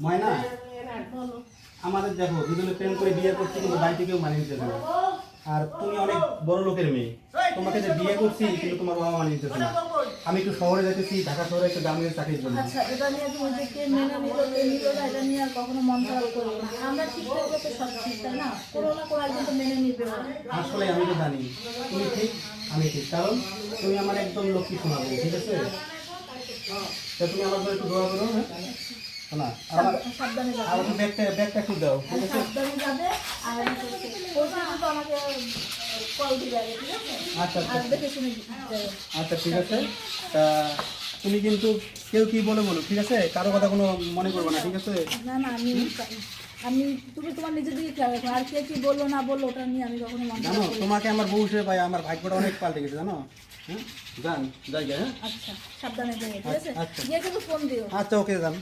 ময়না আমাদের দেখো দুজনে প্রেম করে বিয়ে করছি কিন্তু বাড়িতে কেউ মানিয়ে নিতেছে না। আর তুমি অনেক বড় লোকের মেয়ে, তোমাকে যে বিয়ে করছি কিন্তু তোমার বাবা মানিয়ে নিতেছে না। আমি একটু শহরে যেতেছি, ঢাকা শহরে একটু গ্রামের চাকরির জন্য। আচ্ছা, এটা নিয়ে তুমি যে কে মেনে নিল কে নিল না, এটা নিয়ে আর কখনো মন খারাপ করো না। আমরা ঠিক থাকলে তো সব ঠিক, তাই না? কোনো না কোনো একজন তো মেনে নিবে। আসলে আমি তো জানি তুমি ঠিক আমি ঠিক, কারণ তুমি আমার একদম লক্ষ্মী শোনাবো, ঠিক আছে? তা তুমি আমার জন্য একটু দোয়া করো। হ্যাঁ না, আমার সাবধানে যাবে, আমার ব্যাগটা একটু দাও, ঠিক আছে? সাবধানে যাবে। আর পৌঁছে কিন্তু আমাকে কল দিবে আগে, ঠিক আছে? আচ্ছা আর দেখে শুনে যাবে। আচ্ছা ঠিক আছে। তা তুমি কিন্তু কেউ কি বলে বলো, ঠিক আছে? কারো কথা কোনো মনে করবে না, ঠিক আছে? না না, আমি তুমি তোমার নিজের দিকে খেয়াল রাখো। আর কে কি বললো না বললো ওটা নিয়ে আমি কখনো মন জানো খারাপ করি না। তোমাকে আমার বউ হিসেবে পাই, আমার ভাগ্যটা অনেক পাল্টে গেছে, জানো? হ্যাঁ, যান যাই, হ্যাঁ। আচ্ছা, সাবধানে যাবে, ঠিক আছে? আচ্ছা। গিয়ে কিন্তু ফোন দিও। আচ্ছা, ওকে যান।